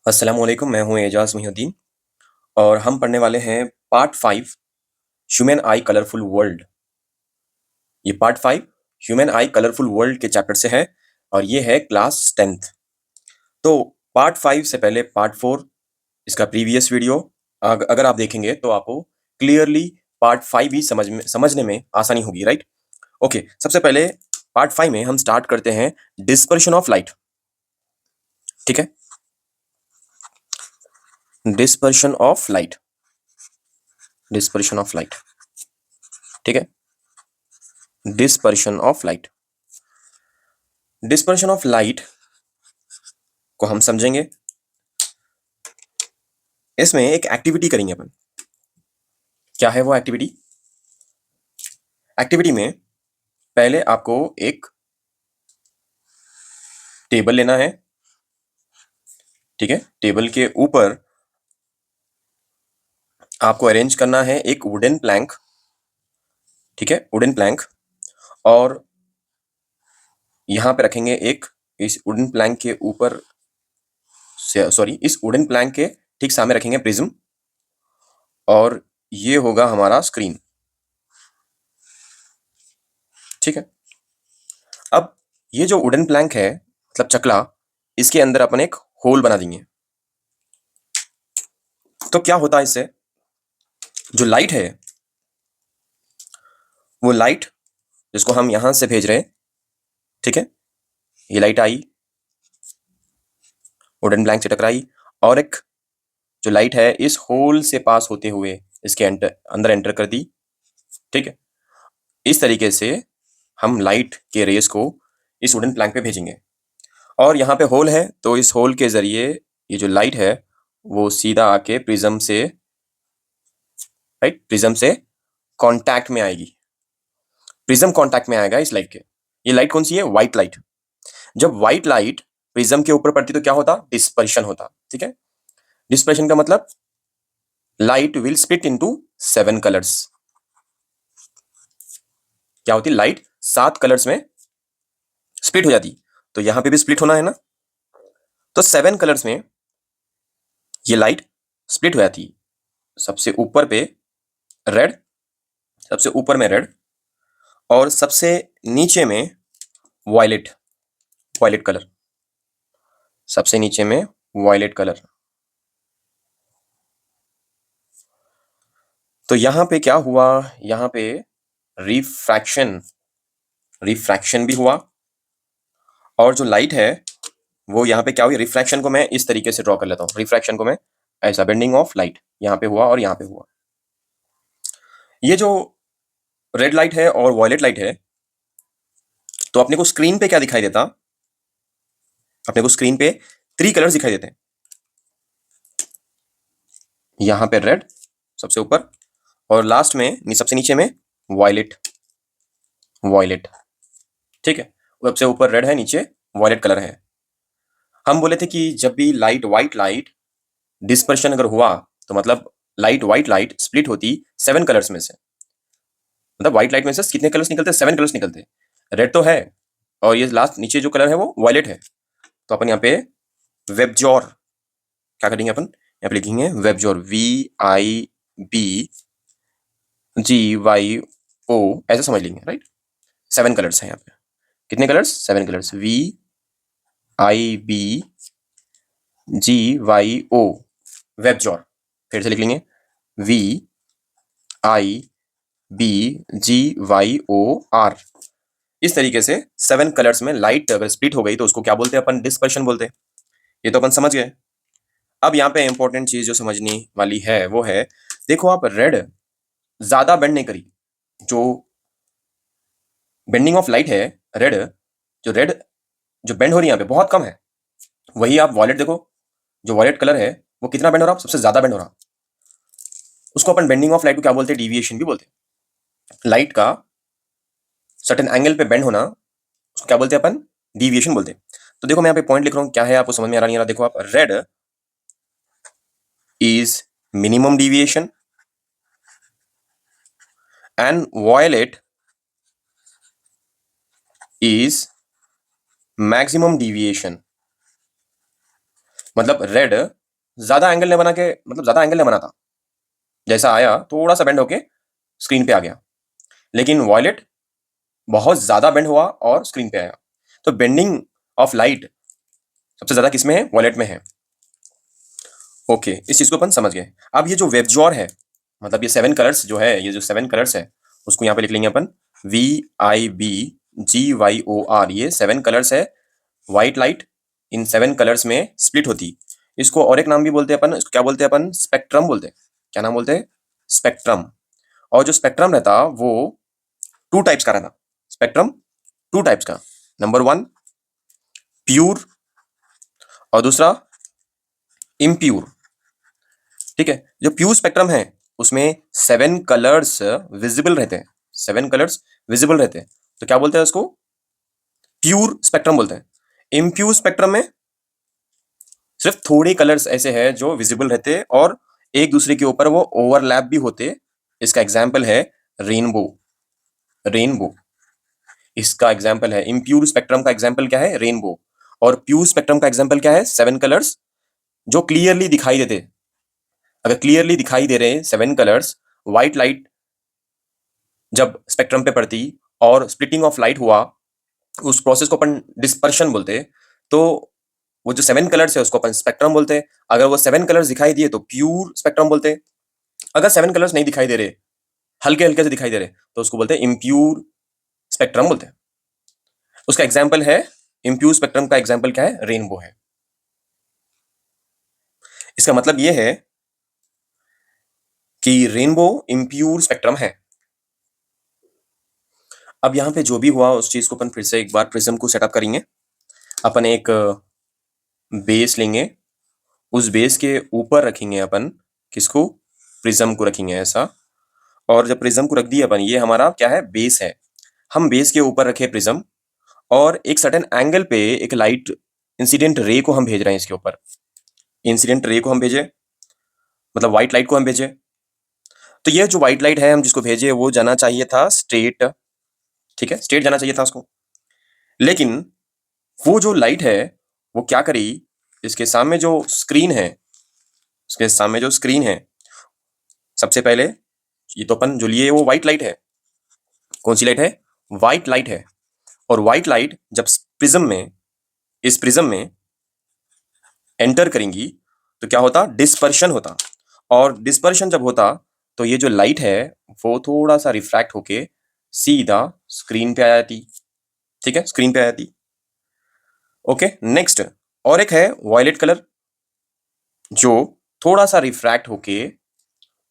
अस्सलामुअलैकुम, मैं हूँ एजाज मोहिउद्दीन और हम पढ़ने वाले हैं part 5 human eye colourful world. ये part 5 human eye colourful world के चैप्टर से है और ये है क्लास 10th। तो पार्ट 5 से पहले पार्ट 4 इसका प्रीवियस वीडियो अगर आप देखेंगे तो आपको क्लियरली पार्ट 5 ही समझने में आसानी होगी, राइट? ओके, सबसे पहले पार्ट 5 में हम स्टार्ट करते हैं डिस्पर्शन ऑफ लाइट। ठीक है, dispersion of light, dispersion of light. ठीक है, dispersion of light, dispersion of light को हम समझेंगे। इसमें एक एक्टिविटी करेंगे अपन। क्या है वो एक्टिविटी? एक्टिविटी में पहले आपको एक टेबल लेना है। ठीक है, टेबल के ऊपर आपको अरेंज करना है एक वुडन प्लैंक। ठीक है, वुडन प्लैंक। और यहां पे रखेंगे एक, इस वुडन प्लैंक के ऊपर सॉरी, इस वुडन प्लैंक के ठीक सामने रखेंगे प्रिज्म। और ये होगा हमारा स्क्रीन। ठीक है, अब ये जो वुडन प्लैंक है मतलब चकला, इसके अंदर अपन एक होल बना देंगे। तो क्या होता है इससे? जो लाइट है, वो लाइट जिसको हम यहां से भेज रहे हैं, ठीक है, ये लाइट आई, वुडन प्लैंक से टकराई, और एक जो लाइट है इस होल से पास होते हुए इसके अंदर एंटर कर दी। ठीक है, इस तरीके से हम लाइट के रेस को इस वुडन प्लैंक पे भेजेंगे। और यहाँ पे होल है तो इस होल के जरिए ये जो लाइट है वो सीधा आके प्रिज्म से, राइट, प्रिज्म से कांटेक्ट में आएगी। प्रिज्म कांटेक्ट में आएगा इस लाइट के। ये लाइट कौन सी है? White light. जब व्हाइट लाइट प्रिज्म के ऊपर पड़ती तो क्या होता? डिस्पर्शन होता। ठीक है, डिस्पर्शन का मतलब light will split into 7 colours. क्या होती? लाइट 7 कलर्स में स्प्लिट हो जाती। तो यहां पे भी स्प्लिट होना है ना, तो 7 कलर्स में ये लाइट स्प्लिट हो जाती। सबसे ऊपर पे रेड, सबसे ऊपर में रेड, और सबसे नीचे में वायलेट, वायलेट कलर, सबसे नीचे में वायलेट कलर। तो यहां पे क्या हुआ? यहां पे रिफ्रैक्शन, रिफ्रैक्शन भी हुआ। और जो लाइट है वो यहाँ पे क्या हुई? रिफ्रैक्शन को मैं इस तरीके से ड्रॉ कर लेता हूँ। रिफ्रैक्शन को मैं ऐसा, बेंडिंग ऑफ लाइट यहाँ पे हुआ और यहाँ पे हुआ। ये जो रेड लाइट है और वॉयलेट लाइट है, तो अपने को स्क्रीन पे क्या दिखाई देता? अपने को स्क्रीन पे 3 कलर्स दिखाई देते हैं। यहाँ पे रेड सबसे ऊपर, और लास्ट में सबसे नीचे में वॉयलेट, वॉयलेट। ठीक है, सबसे ऊपर रेड है, नीचे वॉयलेट कलर है। हम बोले थे कि जब भी लाइट, व्हाइट लाइट डिस्पर्शन अगर हुआ तो मतलब लाइट, व्हाइट लाइट स्प्लिट होती 7 कलर्स में से। मतलब व्हाइट लाइट में से कितने कलर्स निकलते हैं? 7 कलर्स निकलते हैं। रेड तो है, और ये लास्ट नीचे जो कलर है वो वॉयलेट है। तो अपन यहाँ पे वेबजोर क्या करेंगे? अपन यहाँ पे लिखेंगे वेबजोर, VIBGYO, ऐसे समझ लेंगे, राइट? 7 कलर्स है यहाँ पे। कितने कलर्स? 7 कलर्स। VIBGYO, वेबजोर। फिर से लिख लेंगे VIBGYOR। इस तरीके से 7 कलर्स में लाइट अगर स्प्लिट हो गई तो उसको क्या बोलते हैं? अपन डिस्पर्शन बोलते हैं। ये तो अपन समझ गए। अब यहाँ पे इंपॉर्टेंट चीज जो समझने वाली है वो है, देखो आप, रेड ज्यादा बेंड नहीं करी। जो बेंडिंग ऑफ लाइट है, रेड, जो रेड जो बेंड हो रही है यहाँ पे बहुत कम है। वही आप वॉलेट देखो, जो वॉलेट कलर है वो कितना बेंड हो रहा? सबसे ज्यादा बेंड हो रहा। उसको अपन बेंडिंग ऑफ लाइट को क्या बोलते हैं? डिविएशन भी बोलते हैं। लाइट का सर्टेन एंगल पे बेंड होना, उसको क्या बोलते हैं अपन? डिविएशन बोलते हैं। तो देखो मैं यहाँ पे पॉइंट लिख रहा हूँ, क्या है आपको समझ में आ रहा नहीं आ रहा? देखो आप, red is minimum deviation and violet is maximum deviation. मतलब रेड ज्यादा एंगल ने बना के, मतलब ज्यादा एंगल ने बना था, जैसा आया थोड़ा सा बेंड होके स्क्रीन पे आ गया। लेकिन वॉयलेट बहुत ज्यादा बेंड हुआ और स्क्रीन पे आया। तो बेंडिंग ऑफ लाइट सबसे ज्यादा किसमें है? वॉयलेट में है। ओके, इस चीज को अपन समझ गए। अब ये जो वेबजॉर है, मतलब ये 7 कलर्स जो है, ये जो 7 कलर्स है, उसको यहाँ पे लिख लेंगे अपन VIBGYOR। ये 7 कलर्स है। व्हाइट लाइट इन 7 कलर्स में स्प्लिट होती। इसको और एक नाम भी बोलते हैं अपन, इसको क्या बोलते हैं अपन? स्पेक्ट्रम बोलते हैं। क्या नाम बोलते हैं? स्पेक्ट्रम। और जो स्पेक्ट्रम रहता वो 2 टाइप्स का रहता। स्पेक्ट्रम 2 टाइप्स का। नंबर 1 प्यूर और दूसरा इम्प्यूर। ठीक है, जो प्यूर स्पेक्ट्रम है उसमें 7 कलर्स विजिबल रहते हैं। 7 कलर्स विजिबल रहते हैं, तो क्या बोलते हैं उसको? प्यूर स्पेक्ट्रम बोलते हैं। इम्प्यूर स्पेक्ट्रम में सिर्फ थोड़े कलर्स ऐसे हैं जो विजिबल रहते हैं और एक दूसरे के ऊपर वो ओवरलैप भी होते। इसका एग्जाम्पल है रेनबो। रेनबो इसका एग्जाम्पल है। इम्प्यूर स्पेक्ट्रम का एग्जाम्पल क्या है? रेनबो। और प्यूर स्पेक्ट्रम का एग्जाम्पल क्या है? 7 कलर्स जो क्लियरली दिखाई देते। अगर क्लियरली दिखाई दे रहे 7 कलर्स, व्हाइट लाइट जब स्पेक्ट्रम पे पड़ती और स्प्लिटिंग ऑफ लाइट हुआ, उस प्रोसेस को अपन डिस्पर्शन बोलते हैं। तो वो जो 7 कलर्स है उसको अपन स्पेक्ट्रम बोलते हैं। अगर वो 7 कलर्स दिखाई दिए तो प्यूर स्पेक्ट्रम बोलते हैं। अगर 7 कलर्स नहीं दिखाई दे रहे, हल्के हल्के से दिखाई दे रहे, तो उसको बोलते हैं इम्प्यूर स्पेक्ट्रम बोलते हैं। उसका एग्जाम्पल है, इम्प्यूर स्पेक्ट्रम का एग्जाम्पल क्या है? रेनबो है। इसका मतलब यह है कि रेनबो इम्प्यूर स्पेक्ट्रम है। अब यहां पे जो भी हुआ उस चीज को अपन फिर से एक बार प्रिज्म को सेटअप करेंगे। अपन एक बेस लेंगे, उस बेस के ऊपर रखेंगे अपन किसको? प्रिज्म को रखेंगे ऐसा। और जब प्रिज्म को रख दिया अपन, ये हमारा क्या है? बेस है। हम बेस के ऊपर रखे प्रिज्म और एक सर्टेन एंगल पे एक लाइट इंसिडेंट रे को हम भेज रहे हैं इसके ऊपर। इंसिडेंट रे को हम भेजे, मतलब व्हाइट लाइट को हम भेजे। तो ये जो व्हाइट लाइट है हम जिसको भेजे वो जाना चाहिए था स्ट्रेट। ठीक है, स्ट्रेट जाना चाहिए था उसको। लेकिन वो जो लाइट है वो क्या करी, इसके सामने जो स्क्रीन है, इसके सामने जो स्क्रीन है, सबसे पहले ये तो अपन जो लिए वो व्हाइट लाइट है। कौन सी लाइट है? व्हाइट लाइट है। और व्हाइट लाइट जब प्रिज्म में, इस प्रिज्म में एंटर करेंगी तो क्या होता? डिस्पर्शन होता। और डिस्पर्शन जब होता तो ये जो लाइट है वो थोड़ा सा रिफ्रैक्ट होके सीधा स्क्रीन पे आ जाती। ठीक है, स्क्रीन पे आ जाती। ओके, नेक्स्ट और एक है वॉयलेट कलर, जो थोड़ा सा रिफ्रैक्ट होके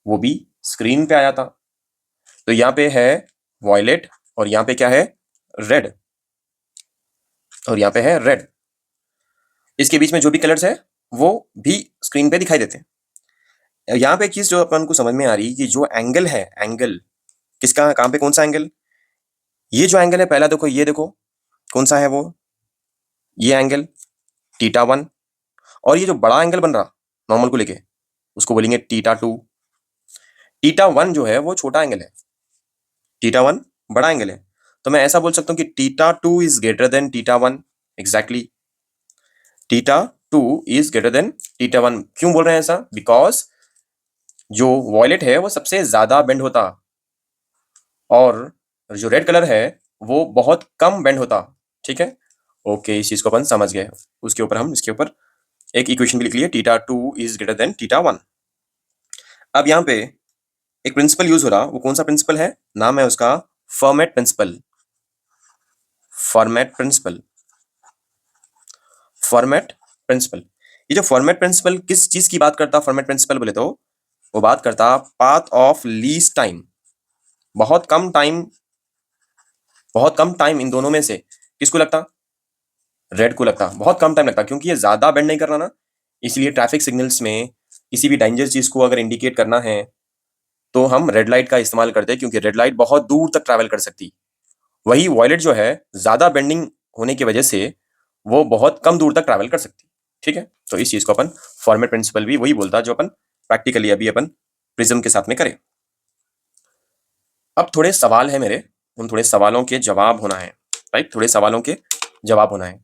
वो भी स्क्रीन पे आ जाता। तो यहाँ पे है वॉयलेट और यहाँ पे क्या है? रेड। और यहाँ पे है रेड। इसके बीच में जो भी कलर्स है वो भी स्क्रीन पे दिखाई देते हैं। यहाँ पे एक चीज जो अपन को समझ में आ रही है कि जो एंगल है, एंगल किसका, कहाँ पे, कौन सा एंगल? ये जो एंगल है पहला देखो, ये देखो कौन सा है वो? ये एंगल θ1। और ये जो बड़ा एंगल बन रहा नॉर्मल को लेके, उसको बोलेंगे θ2। θ1 जो है वो छोटा एंगल है, θ1 बड़ा एंगल है। तो मैं ऐसा बोल सकता हूँ कि θ2 is greater than θ1। Exactly, θ2 is greater than θ1। क्यों बोल रहे हैं ऐसा? बिकॉज जो वॉयलेट है वो सबसे ज्यादा बेंड होता और जो रेड कलर है वो बहुत कम बेंड होता। ठीक है, ओके, इस चीज को अपन समझ गए। उसके ऊपर हम इसके ऊपर एक इक्वेशन भी लिख लिए, θ2 इज ग्रेटर देन θ1। अब यहाँ पे एक प्रिंसिपल यूज हो रहा, वो कौन सा प्रिंसिपल है? नाम है उसका Fermat principle. Fermat principle, Fermat principle. ये जो फॉर्मेट प्रिंसिपल किस चीज की बात करता? फॉर्मेट प्रिंसिपल बोले तो वो बात करता पाथ ऑफ लीस्ट टाइम। बहुत कम टाइम, बहुत कम टाइम इन दोनों में से किसको लगता? रेड को लगता। बहुत कम टाइम लगता क्योंकि ये ज्यादा बेंड नहीं कर रहा ना। इसलिए ट्रैफिक सिग्नल्स में किसी भी डेंजर चीज को अगर इंडिकेट करना है तो हम रेड लाइट का इस्तेमाल करते हैं, क्योंकि रेड लाइट बहुत दूर तक ट्रैवल कर सकती। वही वॉयलेट जो है ज्यादा बेंडिंग होने की वजह से वो बहुत कम दूर तक ट्रैवल कर सकती। ठीक है, तो इस चीज को अपन फॉर्मेट प्रिंसिपल भी वही बोलता जो अपन प्रैक्टिकली अभी अपन प्रिज्म के साथ में करें। अब थोड़े सवाल है मेरे, उन थोड़े सवालों के जवाब होना है। राइट, थोड़े सवालों के जवाब होना है।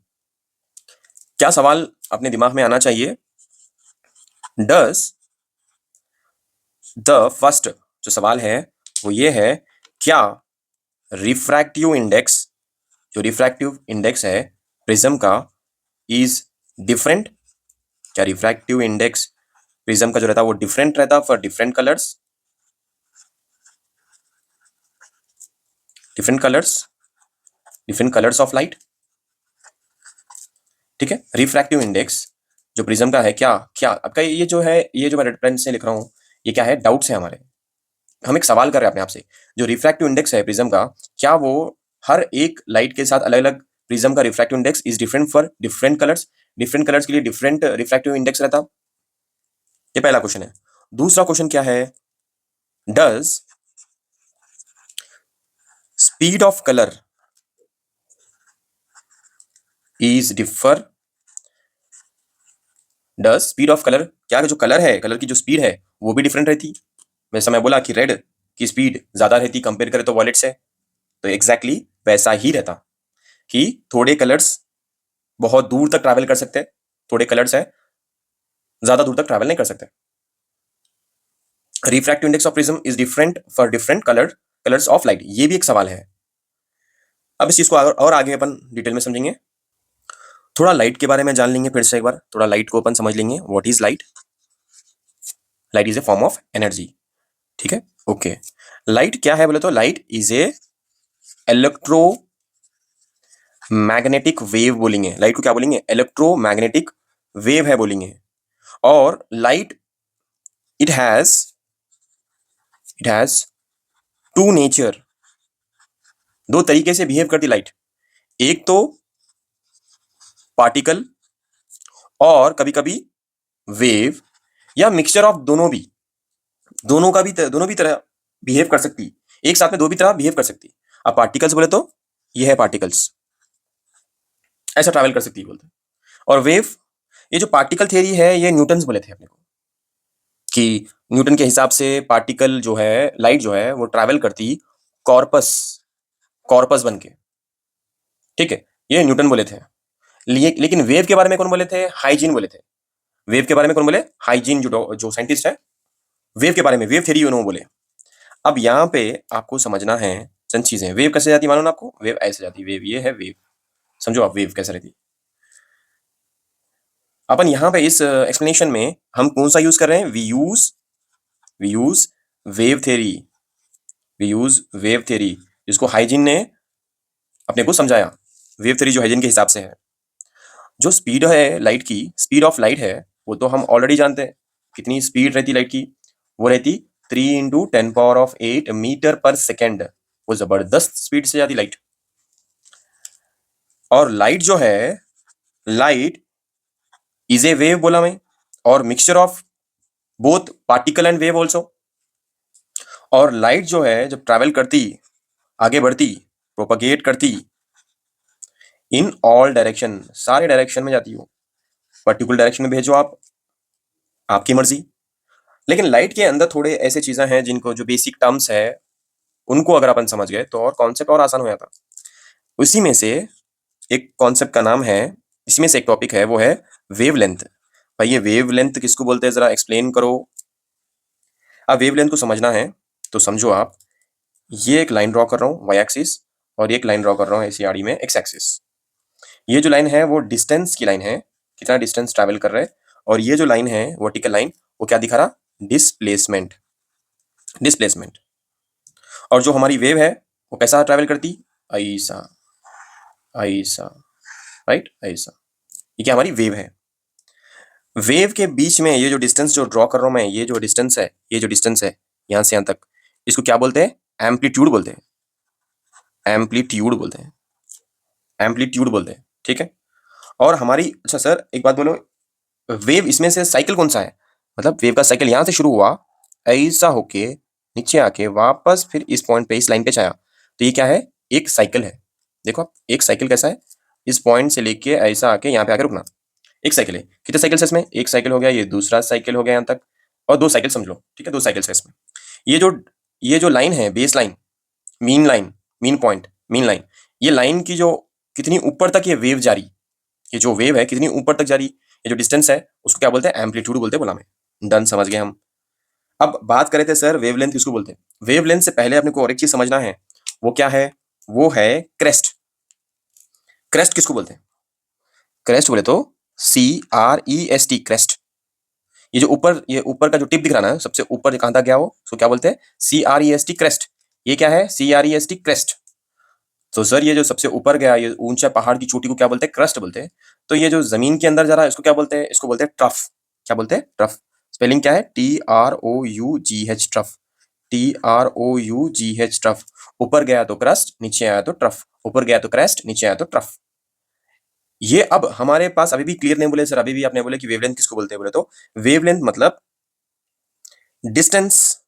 क्या सवाल अपने दिमाग में आना चाहिए डज द फर्स्ट जो सवाल है वो ये है, क्या रिफ्रैक्टिव इंडेक्स, जो रिफ्रैक्टिव इंडेक्स है प्रिज्म का, इज डिफरेंट? क्या रिफ्रैक्टिव इंडेक्स प्रिज्म का जो रहता है वो डिफरेंट रहता for different colours? Different colours of light. ठीक है, रिफ्रैक्टिव इंडेक्स जो प्रिज्म का है, क्या क्या आपका ये जो है, ये जो मैं रेड पेन से लिख रहा हूं, ये क्या है, डाउट्स है हमारे। हम एक सवाल कर रहे हैं अपने आप से, जो रिफ्रैक्टिव इंडेक्स है प्रिज्म का, क्या वो हर एक लाइट के साथ अलग अलग प्रिज्म का refractive index is different for different colours के लिए डिफरेंट रिफ्रैक्टिव इंडेक्स रहता? ये पहला क्वेश्चन है। दूसरा क्वेश्चन क्या है, does speed of colour is differ? Does speed of colour, क्या जो कलर है, कलर की जो स्पीड है वो भी डिफरेंट रहती? वैसा मैं बोला कि रेड की स्पीड ज्यादा रहती कंपेयर करें तो वॉयलेट से, तो एग्जैक्टली वैसा ही रहता कि थोड़े कलर्स बहुत दूर तक ट्रैवल कर सकते हैं, थोड़े कलर्स है ज्यादा दूर तक ट्रैवल नहीं कर सकते। Refractive index of prism is different for different colours of light, ये भी एक सवाल है। अब इस चीज को और आगे अपन डिटेल में समझेंगे। थोड़ा लाइट के बारे में जान लेंगे फिर से एक बार, थोड़ा लाइट को अपन समझ लेंगे। What is light? Light is a form of energy. ठीक है, ओके। लाइट क्या है बोले तो light is a electromagnetic wave बोलेंगे। लाइट को क्या बोलेंगे? इलेक्ट्रोमैग्नेटिक वेव है बोलेंगे। और light it has two nature, दो तरीके से बिहेव करती लाइट। एक तो पार्टिकल और कभी कभी वेव, या मिक्सचर ऑफ दोनों भी, दोनों भी तरह बिहेव कर सकती, एक साथ में दो भी तरह बिहेव कर सकती। अब पार्टिकल्स बोले तो ये है पार्टिकल्स, ऐसा ट्रैवल कर सकती है बोलते हैं। और वेव, ये जो पार्टिकल थ्योरी है ये न्यूटन्स बोले थे अपने को, कि न्यूटन के हिसाब से पार्टिकल जो है, लाइट जो है वो ट्रैवल करती कॉर्पस कॉर्पस बन के। ठीक है, ये न्यूटन बोले थे। लेकिन वेव के बारे में कौन बोले थे? हाइजीन बोले थे। वेव के बारे में कौन बोले? हाइजीन, जो साइंटिस्ट है वेव के बारे में, वेव थ्योरी उन्होंने बोले। अब यहाँ पे आपको समझना है चंद चीजें। वेव कैसे जाती है मालूम आपको? वेव ऐसे जाती है, वेव ये है वेव, समझो आप वेव कैसे रहती। अपन यहाँ पे इस एक्सप्लेनेशन में हम कौन सा यूज कर रहे हैं? वी यूज वेव थ्योरी, जिसको हाइजीन ने अपने को समझाया। वेव थ्योरी जो हाइजीन के हिसाब से है। जो स्पीड है लाइट की, स्पीड ऑफ लाइट है, वो तो हम ऑलरेडी जानते हैं। कितनी स्पीड रहती लाइट की? वो रहती 3 × 10⁸ मीटर पर सेकेंड। वो जबरदस्त स्पीड से जाती लाइट। और लाइट जो है, लाइट इज ए वेव बोला मैं, और mixture of both particle and wave also. और लाइट जो है जब ट्रैवल करती, आगे बढ़ती, प्रोपगेट करती इन ऑल डायरेक्शन, सारे डायरेक्शन में जाती हो। पर्टिकुलर डायरेक्शन में भेजो आप, आपकी मर्जी। लेकिन लाइट के अंदर थोड़े ऐसे चीजें हैं जिनको, जो बेसिक टर्म्स है उनको अगर अपन समझ गए तो और कॉन्सेप्ट और आसान हो जाता। उसी में से एक कॉन्सेप्ट का नाम है, इसमें से एक टॉपिक है, वो है वेवलेंथ। भाई ये वेवलेंथ किसको बोलते हैं जरा एक्सप्लेन करो। अब वेवलेंथ को समझना है तो समझो आप, ये एक लाइन ड्रॉ कर रहा हूँ वाई एक्सिस, और ये एक लाइन ड्रॉ कर रहा हूँ ऐसी आड़ी में एक्स एक्सिस। ये जो लाइन है वो डिस्टेंस की लाइन है, कितना डिस्टेंस ट्रैवल कर रहे हैं। और ये जो लाइन है वर्टिकल लाइन, वो क्या दिखा रहा? डिस्प्लेसमेंट। और जो हमारी वेव है वो कैसा ट्रैवल करती? ऐसा, ऐसा, राइट, ऐसा। ये क्या हमारी वेव है। वेव के बीच में ये जो डिस्टेंस जो ड्रॉ कर रहा हूं मैं, ये जो डिस्टेंस है, यहां से यहां तक, इसको क्या बोलते हैं? एम्पलीट्यूड बोलते हैं। एम्पलीट्यूड बोलते हैं। ठीक है। और हमारी, अच्छा सर एक बात बोलो, वेव इसमें से साइकिल कौन सा है? मतलब वेव का साइकिल यहां से शुरू हुआ, ऐसा होके नीचे आके वापस फिर इस पॉइंट पे, इस लाइन पे आया, तो ये क्या है? एक साइकिल है। देखो आप, एक साइकिल कैसा है? इस पॉइंट से लेके ऐसा आके यहाँ पे आके रुकना, एक साइकिल है। कितने साइकिल है इसमें? एक साइकिल हो गया, ये दूसरा साइकिल हो गया यहाँ तक, और दो साइकिल समझ लो। ठीक है, दो साइकिल है इसमें। ये जो ये जो लाइन है, base line, mean line, mean point, mean line, ये लाइन की जो कितनी ऊपर तक ये वेव जा रही, ये जो वेव है कितनी ऊपर तक जा रही, ये जो डिस्टेंस है उसको क्या बोलते हैं? एम्पलीट्यूड बोलते हैं, बोला मैं। डन, समझ गए हम। अब बात कर रहे थे सर वेवलेंथ किसको बोलते हैं। वेवलेंथ से पहले अपने को और एक चीज समझना है, वो क्या है, वो है क्रेस्ट। क्रेस्ट किसको बोलते हैं? क्रेस्ट बोले तो CREST, क्रेस्ट। ये ऊपर का जो टिप दिख रहा है ना, सबसे ऊपर कहां तक गया वो, उसको क्या बोलते हैं? CREST, crest. ये क्या है? CREST, crest. तो सर ये जो सबसे ऊपर गया, ये ऊंचा पहाड़ की चोटी को क्या बोलते हैं? क्रस्ट बोलते हैं। तो ये जो जमीन के अंदर जा रहा है, इसको क्या बोलते हैं? इसको बोलते हैं ट्रफ। क्या बोलते हैं? ट्रफ। स्पेलिंग क्या है? TROUGH, trough. TROUGH, trough. ऊपर गया तो क्रस्ट, नीचे आया तो ट्रफ। ऊपर गया तो क्रस्ट, नीचे आया तो ट्रफ। ये अब हमारे पास अभी भी क्लियर नहीं बोले सर, अभी भी आपने बोले कि वेवलेंथ किसको बोलते हैं, बोले तो वेवलेंथ मतलब डिस्टेंस,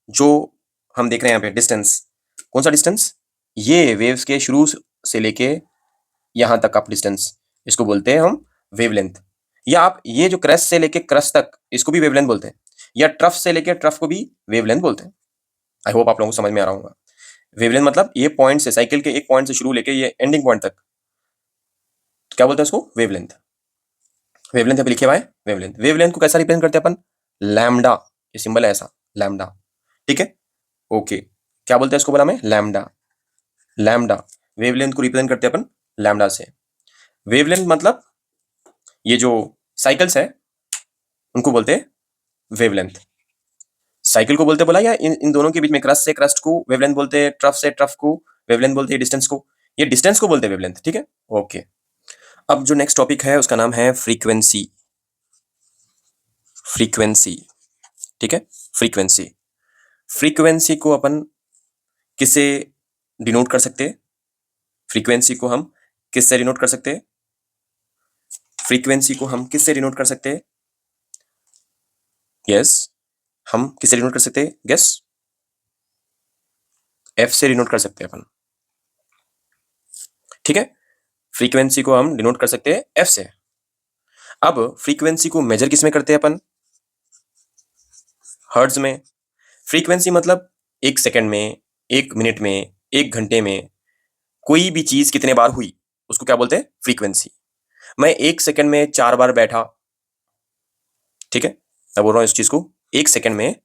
जो हम देख रहे हैं यहाँ पे डिस्टेंस। कौन सा डिस्टेंस? ये वेव्स के शुरू से लेके यहां तक आप डिस्टेंस, इसको बोलते हैं हम वेवलेंथ। या आप ये जो क्रस्ट से लेके क्रस्ट तक, इसको भी वेवलेंथ बोलते हैं। या ट्रफ से लेके ट्रफ को भी वेवलेंथ बोलते हैं। आई होप आप लोगों को समझ में आ रहा होगा। वेवलेंथ मतलब ये पॉइंट से, साइकिल के एक पॉइंट से शुरू लेके ये एंडिंग पॉइंट तक, तो क्या बोलते हैं उसको? वेवलेंथ। वेवलेंथ पे लिखे हुआ है वेवलेंथ। वेवलेंथ को कैसा रिप्रेजेंट करते हैं अपन? लैम्डा। ये सिंबल है ऐसा, लैम्डा। ठीक है, ओके। क्या बोलते हैं इसको, बोला मैं, लैम्डा। लैम्डा वेवलेंथ को रिप्रेजेंट करते हैं अपन लैम्डा से। वेवलेंथ मतलब ये जो साइकिल्स है उनको बोलते हैं वेवलेंथ। साइकिल को बोलते बोला, या इन दोनों के बीच में क्रस्ट से क्रस्ट को वेवलेंथ बोलते हैं, ट्रफ से ट्रफ को वेवलेंथ बोलते हैं, डिस्टेंस को, ये डिस्टेंस को बोलते हैं वेवलेंथ। ठीक है, ओके। अब जो नेक्स्ट टॉपिक है उसका नाम है फ्रीक्वेंसी। फ्रीक्वेंसी, ठीक है, फ्रीक्वेंसी। फ्रीक्वेंसी को अपन किससे डिनोट कर सकते हैं? फ्रीक्वेंसी को हम किससे डिनोट कर सकते हैं? फ्रीक्वेंसी को हम किससे डिनोट कर सकते हैं? यस, हम किससे डिनोट कर सकते हैं? गेस। एफ से डिनोट कर सकते हैं अपन। ठीक है, फ्रीक्वेंसी को हम डिनोट कर सकते हैं एफ से। अब फ्रीक्वेंसी को मेजर किस में करते हैं अपन? हर्ट्ज में। फ्रीक्वेंसी मतलब एक सेकंड में, एक मिनट में, एक घंटे में कोई भी चीज कितने बार हुई, उसको क्या बोलते हैं? फ्रीक्वेंसी। मैं एक सेकंड में 4 बार बैठा, ठीक है, मैं बोल रहा हूं इस चीज को, एक सेकंड में,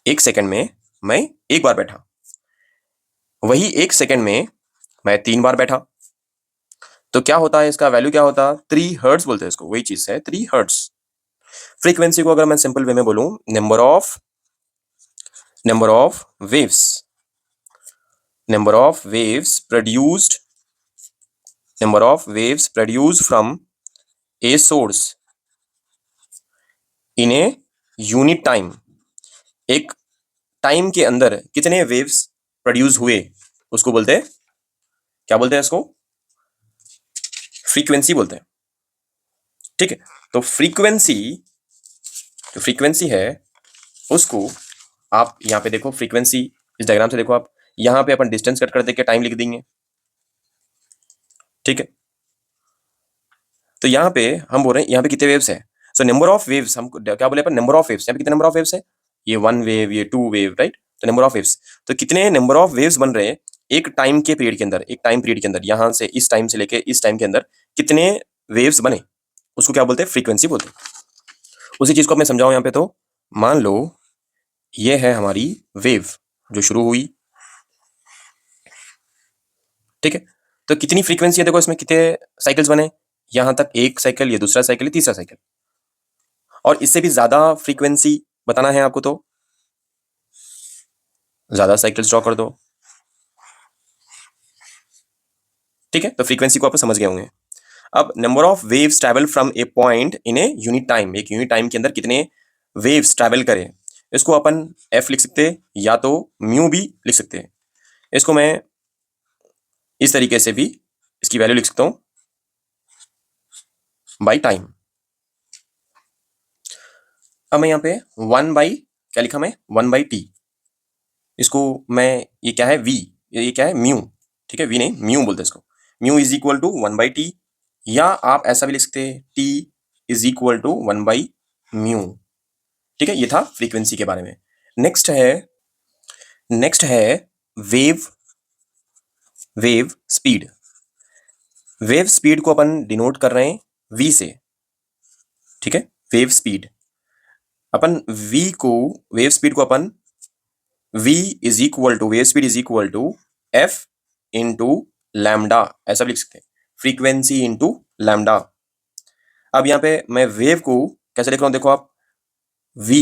एक सेकंड में मैं एक बार बैठा, वही एक सेकंड में मैं 3 बार बैठा, तो क्या होता है, इसका वैल्यू क्या होता है? 3 हर्ट्ज बोलते हैं इसको, वही चीज है 3 हर्ट्ज। फ्रीक्वेंसी को अगर मैं सिंपल वे में बोलूं, number of waves, produced, from a source in a unit time. एक टाइम के अंदर कितने वेव्स प्रोड्यूस हुए, उसको बोलते हैं, क्या बोलते हैं इसको? फ्रीक्वेंसी बोलते हैं। ठीक है, तो फ्रीक्वेंसी है, उसको आप यहां पे देखो, फ्रीक्वेंसी इस डायग्राम से देखो आप, यहां पे अपन डिस्टेंस कट कर देके टाइम लिख देंगे। ठीक है, तो यहां पे हम बोल रहे हैं यहां पे कितने वेव्स है, सो नंबर ऑफ वेव्स, हम क्या बोले अपन? Number of waves. यहां पे कितने नंबर ऑफ वेव्स है? ये 1 वेव, ये 2 वेव, राइट? तो नंबर ऑफ वेव्स, तो कितने नंबर ऑफ वेव्स बन रहे हैं एक टाइम के पीरियड के अंदर, एक टाइम पीरियड के अंदर, यहां से इस टाइम से लेके इस टाइम के अंदर कितने वेव्स बने, उसको क्या बोलते हैं? फ्रीक्वेंसी बोलते हैं। उसी चीज को मैं समझाऊं यहाँ पे, तो मान लो ये है हमारी वेव जो शुरू हुई, ठीक है, तो कितनी फ्रीक्वेंसी है देखो इसमें, कितने साइकिल्स बने, यहां तक एक साइकिल, ये दूसरा साइकिल, ये तीसरा साइकिल, और इससे भी ज्यादा फ्रीक्वेंसी बताना है आपको, तो ज्यादा साइकिल्स ड्रॉ कर दो। ठीक है, तो फ्रीक्वेंसी को आप समझ गए होंगे। अब number of waves travel from A point in a unit time, एक यूनिट टाइम के अंदर कितने वेव्स ट्रैवल करें, इसको अपन एफ लिख सकते हैं, या तो म्यू भी लिख सकते हैं। इसको मैं इस तरीके से भी इसकी वैल्यू लिख सकता हूं, बाई टाइम। अब मैं यहाँ पे 1 बाई, क्या लिखा मैं? 1/t। इसको मैं, ये क्या है? वी, ये क्या है? म्यू। ठीक है, वी नहीं, म्यू बोलते हैं इसको। Mu is equal to 1/t, या आप ऐसा भी लिख सकते हैं, टी इज इक्वल टू 1/म्यू। ठीक है, ये था फ्रीक्वेंसी के बारे में। नेक्स्ट है wave wave speed. Wave speed को अपन डिनोट कर रहे हैं वी से। ठीक है, वेव स्पीड, अपन v को, वेव स्पीड को अपन v is equal to, wave speed is equal to f into lambda, ऐसा भी लिख सकते हैं, फ्रीक्वेंसी इंटू लैम्डा। अब यहाँ पे मैं वेव को कैसे लिख रहा हूँ, देखो आप, v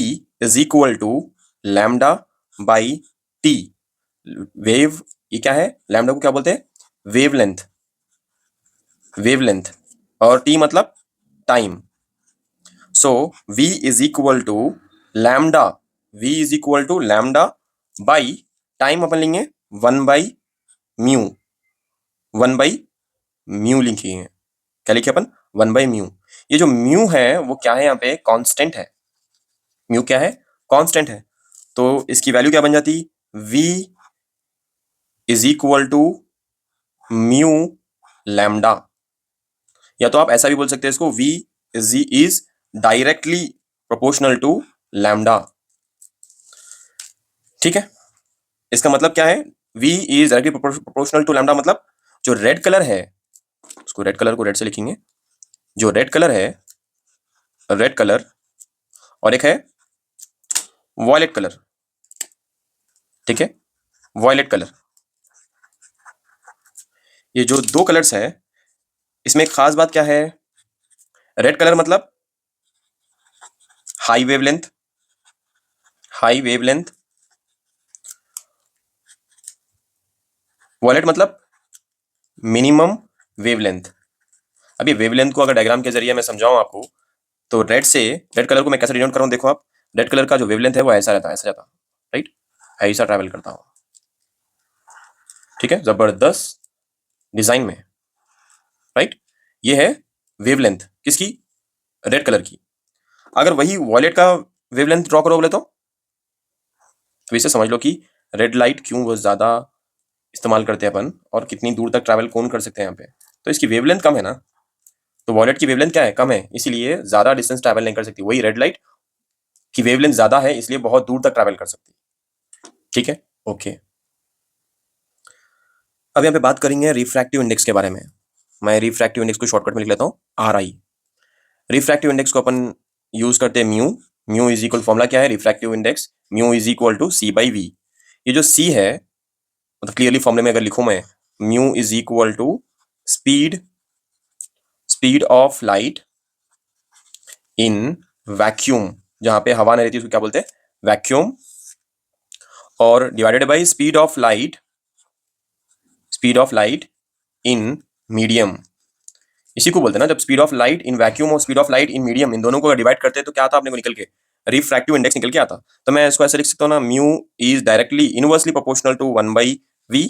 is equal to lambda by T. Wave, ये क्या है, लैम्डा को क्या बोलते हैं, वेवलेंथ, वेवलेंथ, और टी मतलब time. So v is equal to lambda, v is equal to lambda by time, अपन लेंगे 1/μ, 1/μ लिखिए, क्या लिखे अपन, 1/μ। ये जो म्यू है वो क्या है, यहाँ पे कांस्टेंट है, म्यू क्या है, कांस्टेंट है। तो इसकी वैल्यू क्या बन जाती, v is equal to mu lambda, या तो आप ऐसा भी बोल सकते हैं इसको, v is directly proportional to lambda. ठीक है, इसका मतलब क्या है, v is directly proportional to lambda, मतलब जो रेड कलर है, उसको रेड कलर को रेड से लिखेंगे, जो रेड कलर है, रेड कलर, और एक है वॉयलेट कलर, ठीक है, वॉयलेट कलर। ये जो दो कलर्स है, इसमें एक खास बात क्या है, रेड कलर मतलब high wavelength, high wavelength, violet मतलब मिनिमम वेवलेंथ। अभी वेवलेंथ को अगर डायग्राम के जरिए मैं समझाऊं आपको, तो रेड से, रेड कलर को मैं कैसे डिनोट कर रहा हूं, देखो आप, रेड कलर का जो वेवलेंथ है वो ऐसा रहता है, ऐसा रहता है, राइट, ऐसा ट्रैवल करता हूं, ठीक है, जबरदस्त डिजाइन में, राइट। ये है वेवलेंथ किसकी, रेड कलर की। अगर वही वॉयलेट का वेवलेंथ ड्रॉ करो बोले तो इसे समझ लो कि रेड लाइट क्यों बहुत ज्यादा इस्तेमाल करते हैं अपन, और कितनी दूर तक ट्रैवल कौन कर सकते हैं यहाँ पे, तो इसकी वेवलेंथ कम है ना, तो वॉयलेट की वेवलेंथ क्या है, कम है, इसीलिए ज्यादा डिस्टेंस ट्रैवल नहीं कर सकती। वही रेड लाइट की वेवलेंथ ज्यादा है, इसलिए बहुत दूर तक ट्रैवल कर सकती है, ठीक है, ओके। अब यहाँ पे बात करेंगे रिफ्रैक्टिव इंडेक्स के बारे में। मैं रिफ्रैक्टिव इंडेक्स को शॉर्टकट में लिख लेता हूँ, RI। रिफ्रैक्टिव इंडेक्स को अपन यूज करते हैं mu, mu is equal, formula क्या है, refractive index mu is equal to C/V। ये जो C है, मतलब क्लियरली फॉर्मूले में अगर लिखूं मैं, mu is equal to speed, speed of light in vacuum, जहां पे हवा नहीं रहती उसको क्या बोलते हैं, वैक्यूम, और divided by speed of light, speed of light in medium. इसी को बोलते हैं ना, जब speed of light in vacuum और speed of light in medium, इन दोनों को डिवाइड करते हैं तो क्या आता है अपने को निकल के, रिफ्रैक्टिव इंडेक्स निकल के आता। तो मैं इसको ऐसे लिख सकता हूँ ना, mu is directly inversely proportional to 1/v,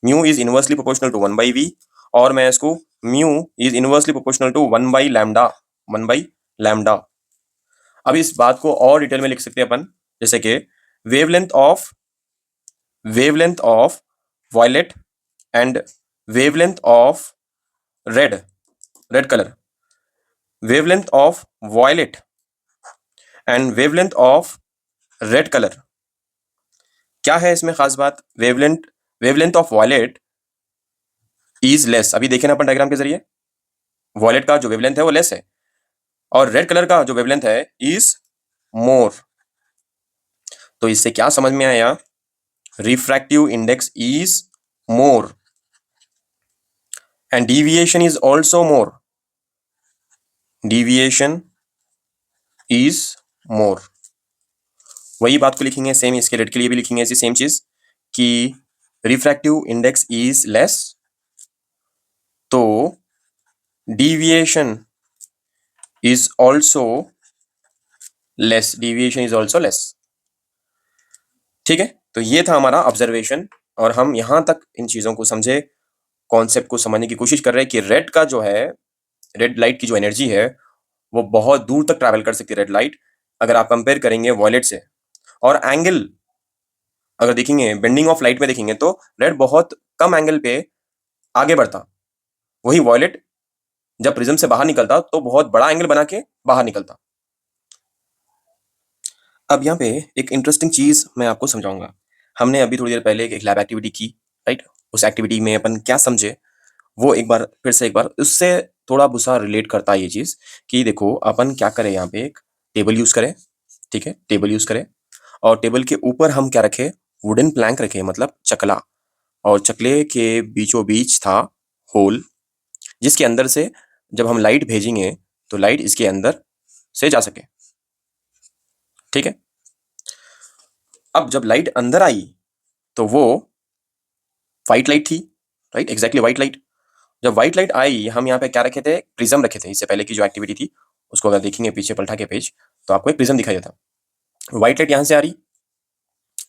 mu is inversely proportional to 1/v, और मैं इसको mu is inversely proportional to 1/λ, 1/λ। अब इस बात को और डिटेल में लिख सकते हैं अपन, जैसे कि wavelength of, wavelength of violet and wavelength of red, red colour, wavelength of violet and wavelength of red colour. क्या है इसमें खास बात, wavelength, wavelength of violet is less, अभी देखे ना अपन डायग्राम के जरिए, वॉयलेट का जो वेवलेंथ है वो लेस है, और रेड कलर का जो वेवलेंथ है इज मोर। तो इससे क्या समझ में आया, refractive index is more and deviation is also more, deviation is more। वही बात को लिखेंगे सेम, इसके रेड के लिए भी लिखेंगे ऐसी सेम चीज, कि रिफ्रैक्टिव इंडेक्स इज लेस, तो deviation is also less, deviation is also less, ठीक है। तो ये था हमारा ऑब्जर्वेशन, और हम यहां तक इन चीजों को समझे, कॉन्सेप्ट को समझने की कोशिश कर रहे हैं कि रेड का जो है, रेड लाइट की जो एनर्जी है वो बहुत दूर तक ट्रैवल कर सकती है रेड लाइट, अगर आप कंपेयर करेंगे वॉयलेट से। और एंगल अगर देखेंगे, बेंडिंग ऑफ लाइट में देखेंगे तो रेड बहुत कम एंगल पे आगे बढ़ता, वही वॉयलेट जब प्रिज्म से बाहर निकलता तो बहुत बड़ा एंगल बना के बाहर निकलता। अब यहाँ पे एक इंटरेस्टिंग चीज मैं आपको समझाऊंगा। हमने अभी थोड़ी देर पहले एक लैब एक्टिविटी की, राइट, उस एक्टिविटी में अपन क्या समझे वो एक बार फिर से, एक बार उससे थोड़ा बुसा रिलेट करता है ये चीज, कि देखो अपन क्या करें, यहाँ पे एक टेबल यूज करें, ठीक है, टेबल यूज करें और टेबल के ऊपर हम क्या रखे, वुडन प्लैंक रखे, मतलब चकला, और चकले के बीचों बीच था होल, जिसके अंदर से जब हम लाइट भेजेंगे तो लाइट इसके अंदर से जा सके। ठीक है, अब जब लाइट अंदर आई तो वो व्हाइट लाइट थी, राइट, एग्जैक्टली व्हाइट लाइट। जब व्हाइट लाइट आई, हम यहाँ पे क्या रखे थे, प्रिज्म रखे थे। इससे पहले की जो एक्टिविटी थी उसको अगर देखेंगे पीछे पलटा के पेज, तो आपको एक प्रिज्म दिखाई देता। व्हाइट लाइट यहाँ से आ रही,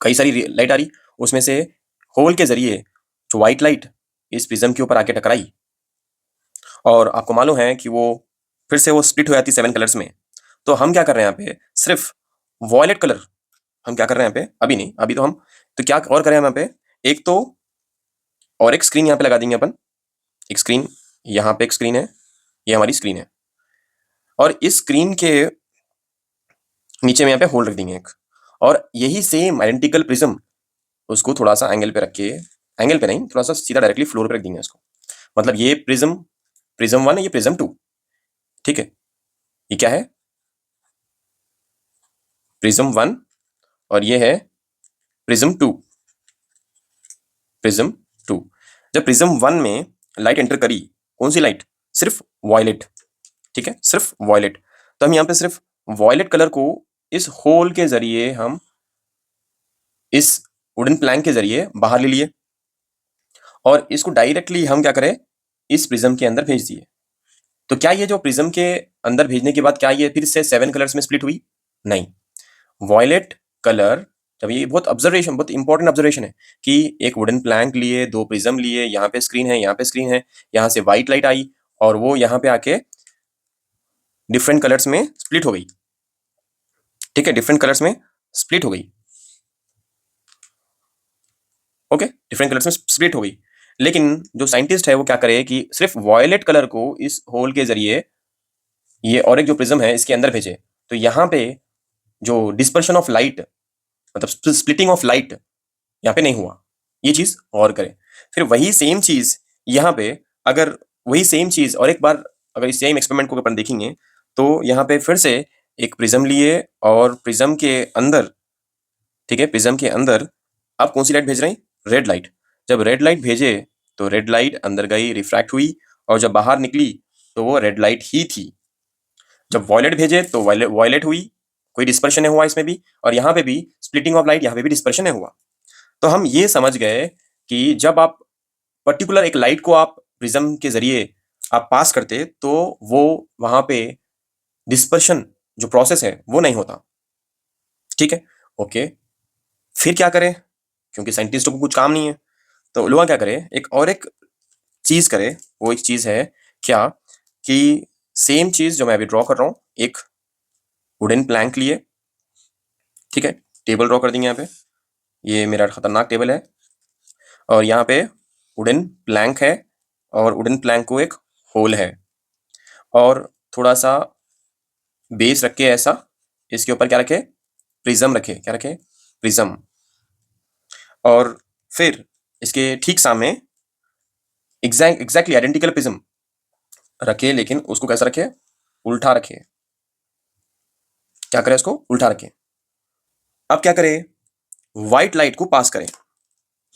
कई सारी लाइट आ रही, उसमें से होल के जरिए जो व्हाइट लाइट इस प्रिज्म के ऊपर आके टकराई, और आपको मालूम है कि वो फिर से वो स्प्लिट हो जाती 7 कलर्स में। तो हम क्या कर रहे हैं यहाँ पे, सिर्फ वॉयलेट कलर हम क्या कर रहे हैं यहाँ पे, अभी नहीं, अभी तो हम, तो क्या और करें हम यहाँ पे, एक तो और एक स्क्रीन यहाँ पे लगा देंगे अपन, एक स्क्रीन, यहाँ पे एक स्क्रीन है, ये हमारी स्क्रीन है, और इस स्क्रीन के नीचे में यहाँ पे होल रख देंगे एक, और यही सेम आइडेंटिकल प्रिज्म उसको थोड़ा सा एंगल पे रख के, एंगल पे नहीं, थोड़ा सा सीधा डायरेक्टली फ्लोर पे रख देंगे इसको। मतलब ये प्रिज्म, प्रिज्म 1 है, ये प्रिज्म 2। ठीक है, ये क्या है, प्रिज्म 1, और ये है प्रिज्म 2, प्रिज्म 2। जब प्रिज्म 1 में लाइट एंटर करी, कौन सी लाइट, सिर्फ वॉयलेट, ठीक है, सिर्फ वॉयलेट। तो हम यहाँ पे सिर्फ वॉयलेट कलर को इस होल के जरिए, हम इस वुडन प्लैंक के जरिए बाहर ले लिए, और इसको डायरेक्टली हम क्या करें, इस प्रिज्म के अंदर भेज दिए। तो क्या ये जो प्रिज्म के अंदर भेजने के बाद क्या ये फिर से 7 कलर्स में स्प्लिट हुई, नहीं। वॉयलेट कलर, जब ये बहुत ऑब्जर्वेशन, बहुत इंपॉर्टेंट ऑब्जर्वेशन है कि एक वुडन प्लैंक लिए, दो प्रिज्म लिए, यहाँ पे स्क्रीन है, यहाँ पे स्क्रीन है, यहाँ से व्हाइट लाइट आई और वो यहाँ पे आके डिफरेंट कलर्स में स्प्लिट हो गई। ठीक है, डिफरेंट कलर्स में स्प्लिट हो गई, ओके, डिफरेंट कलर्स में स्प्लिट हो गई। लेकिन जो साइंटिस्ट है वो क्या करे कि सिर्फ वॉयलेट कलर को इस होल के जरिए, ये और एक जो प्रिज्म है इसके अंदर भेजे, तो यहाँ पे जो डिस्पर्शन ऑफ लाइट, मतलब स्प्लिटिंग ऑफ लाइट यहाँ पे नहीं हुआ। ये चीज और करें। फिर वही सेम चीज यहाँ पे, अगर वही सेम चीज और एक बार अगर इस सेम एक्सपेरिमेंट को अपन देखेंगे, तो यहाँ पे फिर से एक प्रिज्म लिए और प्रिज्म के अंदर, ठीक है, प्रिज्म के अंदर आप कौन सी लाइट भेज रहे हैं, रेड लाइट। जब रेड लाइट भेजे तो रेड लाइट अंदर गई, रिफ्रैक्ट हुई, और जब बाहर निकली तो वो रेड लाइट ही थी। जब वॉयलेट भेजे तो वॉयलेट हुई, कोई डिस्पर्शन नहीं हुआ इसमें भी, और यहाँ पे भी स्प्लिटिंग ऑफ लाइट, यहाँ पे भी डिस्पर्शन नहीं हुआ। तो हम ये समझ गए कि जब आप पर्टिकुलर एक लाइट को आप प्रिज्म के जरिए आप पास करते, तो वो वहां पे डिस्पर्शन जो प्रोसेस है वो नहीं होता। ठीक है, ओके। फिर क्या करें, क्योंकि साइंटिस्टों को कुछ काम नहीं है, तो लोग क्या करें, एक और एक चीज करें। वो एक चीज है क्या, कि सेम चीज जो मैं अभी ड्रॉ कर रहा हूं, एक वुडन प्लैंक लिए, ठीक है, टेबल ड्रॉ कर देंगे यहाँ पे, ये मेरा खतरनाक टेबल है, और यहाँ पे वुडन प्लैंक है, और वुडन प्लैंक को एक होल है, और थोड़ा सा बेस रखे ऐसा, इसके ऊपर क्या रखे, प्रिज्म रखे, क्या रखे, प्रिज्म, और फिर इसके ठीक सामने एग्जैक्टली आइडेंटिकल प्रिज्म रखे, लेकिन उसको कैसा रखे, उल्टा रखे। क्या करें, इसको उल्टा रखे। अब क्या करें, व्हाइट लाइट को पास करें।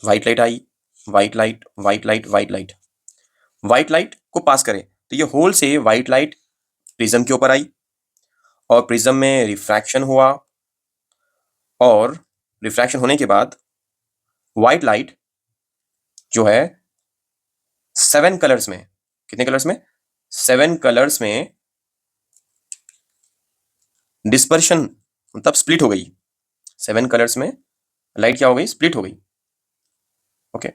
व्हाइट लाइट आई, white light, white light, white light, white light को पास करें, तो ये होल से व्हाइट लाइट प्रिज्म के ऊपर आई, और प्रिज्म में रिफ्रैक्शन हुआ, और रिफ्रैक्शन होने के बाद व्हाइट लाइट जो है 7 कलर्स में, कितने कलर्स में, 7 कलर्स में डिस्पर्शन, मतलब स्प्लिट हो गई। 7 कलर्स में लाइट क्या हो गई, स्प्लिट हो गई। ओके,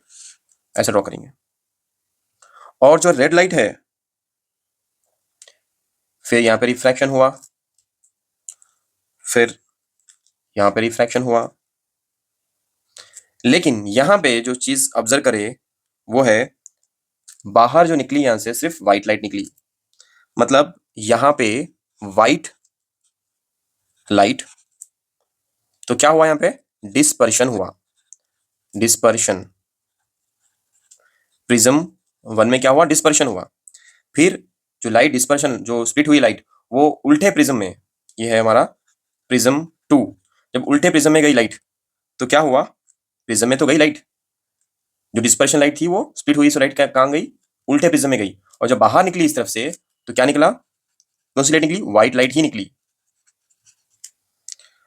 ऐसे ड्रॉ करेंगे। और जो रेड लाइट है, फिर यहां पे रिफ्रैक्शन हुआ, फिर यहां पे रिफ्रैक्शन हुआ, लेकिन यहां पे जो चीज ऑब्जर्व करे वो है, बाहर जो निकली यहां से सिर्फ व्हाइट लाइट निकली। मतलब यहां पे व्हाइट लाइट, तो क्या हुआ यहां पे, डिस्पर्शन हुआ, डिस्पर्शन। प्रिज्म 1 में क्या हुआ, डिस्पर्शन हुआ। फिर जो लाइट डिस्पर्शन, जो स्प्लिट हुई लाइट, वो उल्टे प्रिज्म में, ये है हमारा प्रिज्म 2। जब उल्टे प्रिज्म में गई लाइट तो क्या हुआ, प्रिज्म में तो गई लाइट, जो डिस्पर्शन लाइट थी वो स्प्लिट हुई, सो लाइट कहाँ गई, उल्टे प्रिज्म में गई, और जब बाहर निकली इस तरफ से तो क्या निकला, कौन सी लाइट निकली, व्हाइट लाइट ही निकली।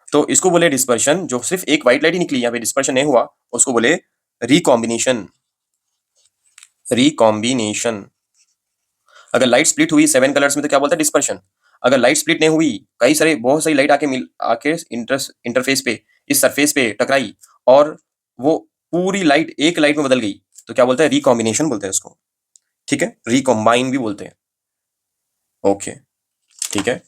तो इसको बोले डिस्पर्शन, जो सिर्फ एक व्हाइट लाइट ही निकली, यहाँ पे डिस्पर्शन नहीं हुआ, उसको बोले रिकॉम्बिनेशन। रिकॉम्बिनेशन। अगर लाइट स्प्लिट हुई 7 कलर्स में तो क्या बोलते हैं, डिस्पर्शन। अगर लाइट स्प्लिट नहीं हुई, कई सारे बहुत सारी लाइट आके इंटरफेस पे, इस सरफेस पे टकराई और वो पूरी लाइट एक लाइट में बदल गई, तो क्या बोलते हैं, रिकॉम्बिनेशन बोलते हैं उसको। ठीक है, रिकॉम्बाइन भी बोलते हैं। ओके, ठीक है।